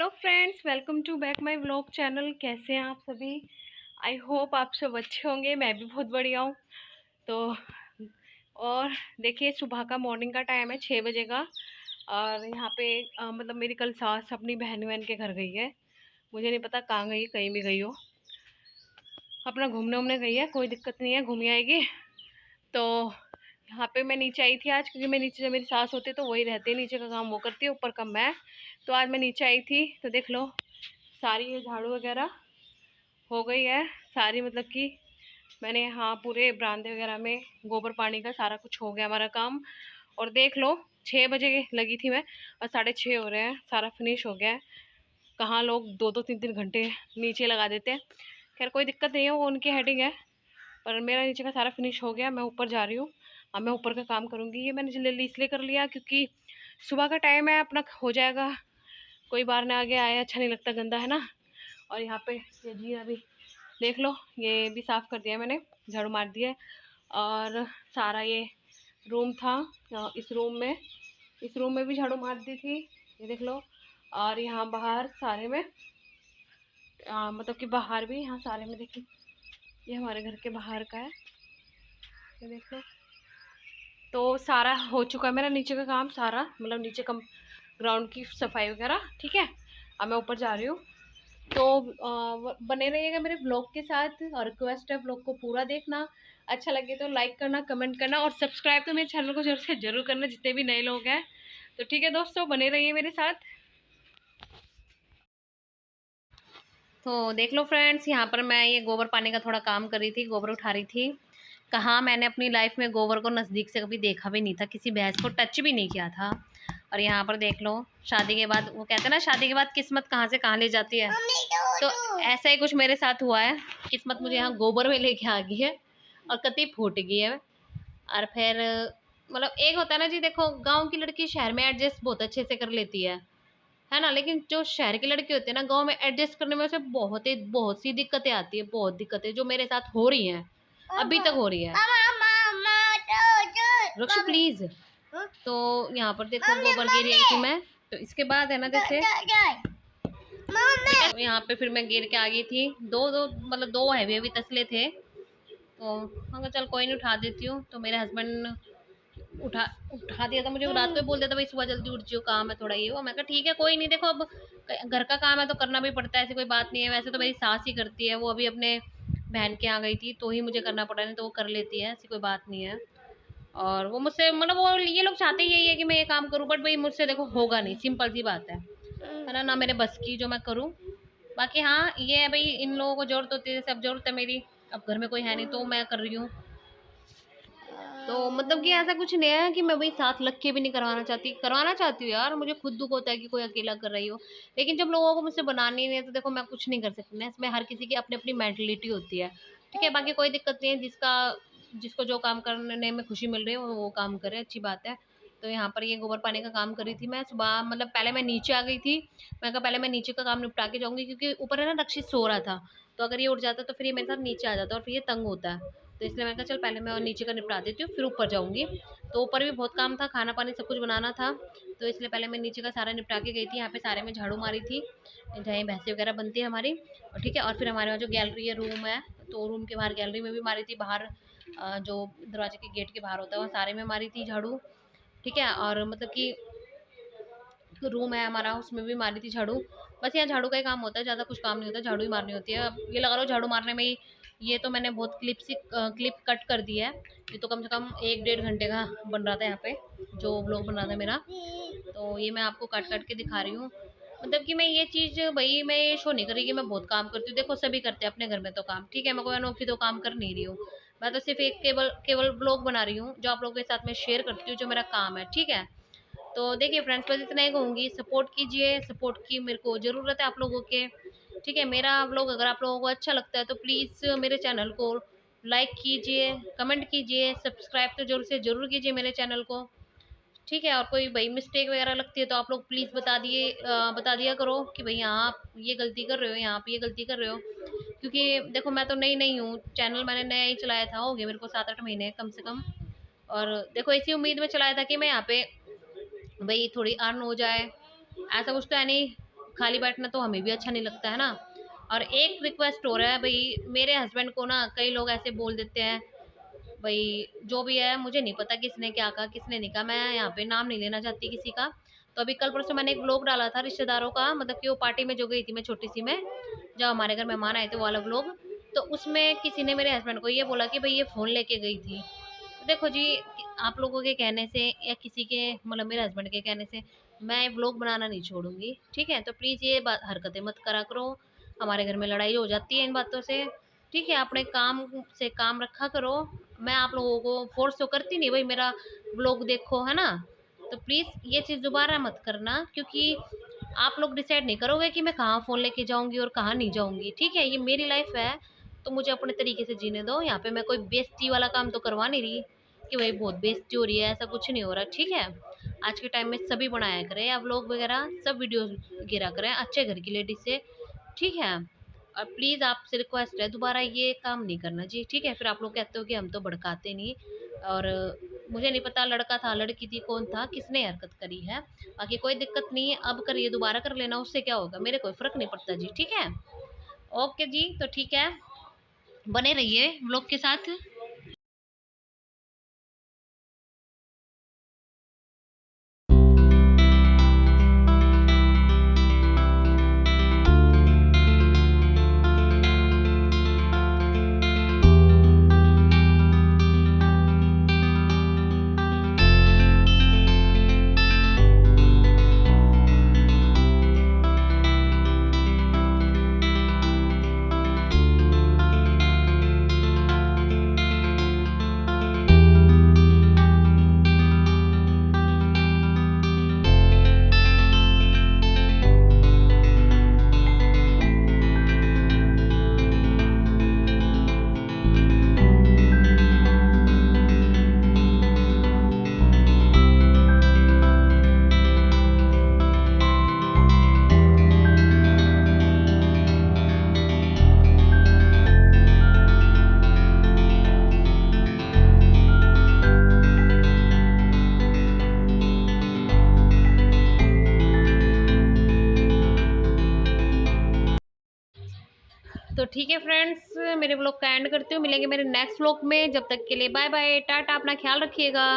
Hello friends, welcome to back my vlog channel. कैसे हैं आप सभी? आई होप आप सब अच्छे होंगे। मैं भी बहुत बढ़िया हूँ। तो और देखिए, सुबह का मॉर्निंग का टाइम है 6 बजे का। और यहाँ पे मतलब मेरी कल सास अपनी बहन वहन के घर गई है। मुझे नहीं पता कहाँ गई, कहीं भी गई हो, अपना घूमने उमने गई है। कोई दिक्कत नहीं है, घूम आएगी। तो यहाँ पे मैं नीचे आई थी आज, क्योंकि मैं नीचे, जब मेरी सास होती है तो वही रहती है, नीचे का काम वो करती है, ऊपर का मैं। तो आज मैं नीचे आई थी तो देख लो, सारी ये झाड़ू वगैरह हो गई है सारी। मतलब कि मैंने यहाँ पूरे बरामदे वगैरह में गोबर पानी का सारा कुछ हो गया हमारा काम। और देख लो, 6 बजे लगी थी मैं और 6:30 हो रहे हैं, सारा फिनिश हो गया है। कहाँ लोग 2-2 3-3 घंटे नीचे लगा देते हैं। खैर कोई दिक्कत नहीं है, वो उनकी हेडिंग है। पर मेरा नीचे का सारा फिनिश हो गया, मैं ऊपर जा रही हूँ। अब मैं ऊपर का काम करूँगी। ये मैंने जल्दी इसलिए कर लिया क्योंकि सुबह का टाइम है, अपना हो जाएगा। कोई बाहर ना आगे आए, अच्छा नहीं लगता, गंदा है ना। और यहाँ पे ये जी अभी देख लो, ये भी साफ़ कर दिया मैंने, झाड़ू मार दिया है। और सारा ये रूम था, इस रूम में भी झाड़ू मार दी थी, ये देख लो। और यहाँ बाहर सारे में मतलब कि बाहर भी, यहाँ सारे में देखिए, ये हमारे घर के बाहर का है, ये देख लो। तो सारा हो चुका है मेरा नीचे का काम सारा, मतलब नीचे कम ग्राउंड की सफाई वगैरह। ठीक है, अब मैं ऊपर जा रही हूँ। तो बने रहिएगा मेरे ब्लॉग के साथ, और रिक्वेस्ट है ब्लॉग को पूरा देखना। अच्छा लगे तो लाइक करना, कमेंट करना, और सब्सक्राइब तो मेरे चैनल को जरूर से जरूर करना, जितने भी नए लोग हैं। तो ठीक है दोस्तों, बने रहिए मेरे साथ। तो देख लो फ्रेंड्स, यहाँ पर मैं ये गोबर पानी का थोड़ा काम कर रही थी, गोबर उठा रही थी। कहाँ मैंने अपनी लाइफ में गोबर को नज़दीक से कभी देखा भी नहीं था, किसी भैंस को टच भी नहीं किया था। और यहाँ पर देख लो, शादी के बाद वो कहते हैं ना, शादी के बाद किस्मत कहाँ से कहाँ ले जाती है। तो ऐसा ही कुछ मेरे साथ हुआ है। किस्मत मुझे यहाँ गोबर में लेके आ गई है और कतई फूट गई है। और फिर मतलब एक होता है ना जी, देखो गांव की लड़की शहर में एडजस्ट बहुत अच्छे से कर लेती है ना। लेकिन जो शहर के लड़के होते हैं ना, गांव में एडजस्ट करने में से बहुत सी दिक्कतें आती है, बहुत दिक्कतें जो मेरे साथ हो रही हैं, अभी तक हो रही है। रुक प्लीज। तो यहाँ पर देखो, गोबर गिर आई थी मैं। तो इसके बाद है ना, जैसे तो यहाँ पे फिर मैं गिर के आ गई थी। मतलब दो हैवी हैवी तसले थे। तो हाँ, चल कोई नहीं, उठा देती हूँ। तो मेरे हस्बैंड उठा उठा दिया था मुझे, रात को बोल दिया था भाई सुबह जल्दी उठ जियो, काम है थोड़ा ये वो। मैं कहा ठीक है कोई नहीं, देखो अब घर का काम है तो करना भी पड़ता है, ऐसी कोई बात नहीं है। वैसे तो मेरी सास ही करती है, वो अभी अपने बहन के यहाँ गई थी तो ही मुझे करना पड़ा, नहीं तो वो कर लेती है, ऐसी कोई बात नहीं है। और वो मुझसे, मतलब वो ये लोग चाहते ही यही है कि मैं ये काम करूँ, बट भाई मुझसे देखो होगा नहीं, सिंपल सी बात है ना मेरे बस की जो मैं करूँ। बाकी हाँ, ये है भाई, इन लोगों को जरूरत होती है, जैसे अब जरूरत है मेरी, अब घर में कोई है नहीं तो मैं कर रही हूँ। तो मतलब कि ऐसा कुछ नहीं है कि मैं भाई साथ लग के भी नहीं करवाना चाहती हूँ यार। मुझे खुद दुख होता है कि कोई अकेला कर रही हो, लेकिन जब लोगों को मुझसे बनानी नहीं है तो देखो मैं कुछ नहीं कर सकती ना। इसमें हर किसी की अपनी अपनी मेंटलिटी होती है। ठीक है, बाकी कोई दिक्कत नहीं है, जिसको जो काम करने में खुशी मिल रही है वो काम करे, अच्छी बात है। तो यहाँ पर ये गोबर पानी का काम कर रही थी मैं सुबह। मतलब पहले मैं नीचे आ गई थी, मैं कहा पहले मैं नीचे का काम निपटा के जाऊंगी, क्योंकि ऊपर है ना रक्षित सो रहा था। तो अगर ये उठ जाता तो फिर ये मेरे साथ नीचे आ जाता और फिर ये तंग होता है। तो इसलिए मैं कहा चल पहले मैं नीचे का निपटा देती हूँ, फिर ऊपर जाऊँगी। तो ऊपर भी बहुत काम था, खाना पानी सब कुछ बनाना था। तो इसलिए पहले मैं नीचे का सारा निपटा के गई थी। यहाँ पे सारे में झाड़ू मारी थी, जहाँ भैंसें वगैरह बनती है हमारी। और ठीक है, और फिर हमारे वहाँ जो गैलरी है, रूम है, तो रूम के बाहर गैलरी में भी मारी थी। बाहर जो दरवाजे के गेट के बाहर होता है वहाँ सारे में मारी थी झाड़ू। ठीक है, और मतलब कि रूम है हमारा, उसमें भी मारी थी झाड़ू। बस यहाँ झाड़ू का ही काम होता है, ज़्यादा कुछ काम नहीं होता, झाड़ू ही मारनी होती है। अब ये लगा लो झाड़ू मारने में ही, ये तो मैंने बहुत क्लिप कट कर दी है। ये तो कम से कम 1-1.5 घंटे का बन रहा था यहाँ पे, जो ब्लॉग बन रहा था मेरा। तो ये मैं आपको कट कट के दिखा रही हूँ। मतलब कि मैं ये चीज़ भाई, मैं ये शो नहीं करी कि मैं बहुत काम करती हूँ। देखो सभी करते हैं अपने घर में तो काम, ठीक है, मैं कोई अनोखी तो काम कर नहीं रही हूँ। मैं तो सिर्फ एक केवल केवल ब्लॉग बना रही हूँ, जो आप लोगों के साथ में शेयर करती हूँ, जो मेरा काम है। ठीक है, तो देखिए फ्रेंड्स, बस इतना ही कहूँगी, सपोर्ट कीजिए, सपोर्ट की मेरे को ज़रूरत है आप लोगों के। ठीक है, मेरा व्लॉग अगर आप लोगों को अच्छा लगता है तो प्लीज़ मेरे चैनल को लाइक कीजिए, कमेंट कीजिए, सब्सक्राइब तो जरूर से ज़रूर कीजिए मेरे चैनल को। ठीक है, और कोई भाई मिस्टेक वगैरह लगती है तो आप लोग प्लीज़ बता दिया करो कि भाई यहाँ आप ये गलती कर रहे हो, यहाँ आप ये गलती कर रहे हो। क्योंकि देखो मैं तो नई नई हूँ, चैनल मैंने नया ही चलाया था, हो गया मेरे को 7-8 महीने कम से कम। और देखो इसी उम्मीद में चलाया था कि मैं यहाँ पे भाई थोड़ी अर्न हो जाए, ऐसा कुछ तो है नहीं। खाली बैठना तो हमें भी अच्छा नहीं लगता है ना। और एक रिक्वेस्ट हो रहा है भाई, मेरे हस्बैंड को ना कई लोग ऐसे बोल देते हैं भाई, जो भी है मुझे नहीं पता किसने क्या कहा किसने नहीं कहा, मैं यहाँ पे नाम नहीं लेना चाहती किसी का। तो अभी कल परसों मैंने एक व्लॉग डाला था रिश्तेदारों का, मतलब कि वो पार्टी में जो गई थी मैं छोटी सी में, जब हमारे घर मेहमान आए थे वो वाला व्लॉग। तो उसमें किसी ने मेरे हस्बैंड को ये बोला कि भाई ये फ़ोन लेके गई थी। तो देखो जी, आप लोगों के कहने से या किसी के मतलब मेरे हस्बैंड के कहने से मैं व्लॉग बनाना नहीं छोड़ूंगी, ठीक है। तो प्लीज़ ये बात हरकतें मत करा करो, हमारे घर में लड़ाई हो जाती है इन बातों से, ठीक है। अपने काम से काम रखा करो। मैं आप लोगों को फोर्स तो करती नहीं भाई मेरा व्लॉग देखो, है ना। तो प्लीज़ ये चीज़ दोबारा मत करना, क्योंकि आप लोग डिसाइड नहीं करोगे कि मैं कहाँ फ़ोन लेके जाऊंगी और कहाँ नहीं जाऊंगी, ठीक है। ये मेरी लाइफ है, तो मुझे अपने तरीके से जीने दो। यहाँ पे मैं कोई बेइज्जती वाला काम तो करवा नहीं रही कि भाई बहुत बेइज्जती हो रही है, ऐसा कुछ नहीं हो रहा, ठीक है। आज के टाइम में सभी बनाया करें या व्लॉग वगैरह सब वीडियोस गिरा करें अच्छे घर की लेडीज से, ठीक है। और प्लीज़ आपसे रिक्वेस्ट है दोबारा ये काम नहीं करना जी, ठीक है। फिर आप लोग कहते हो कि हम तो भड़काते नहीं। और मुझे नहीं पता लड़का था लड़की थी कौन था किसने हरकत करी है, बाकी कोई दिक्कत नहीं है। अब करिए दोबारा कर लेना, उससे क्या होगा, मेरे कोई फ़र्क नहीं पड़ता जी, ठीक है। ओके जी, तो ठीक है, बने रहिए व्लॉग के साथ। तो ठीक है फ्रेंड्स, मेरे व्लॉग का एंड करती हूँ, मिलेंगे मेरे नेक्स्ट व्लॉग में। जब तक के लिए बाय बाय टाटा, अपना ख्याल रखिएगा।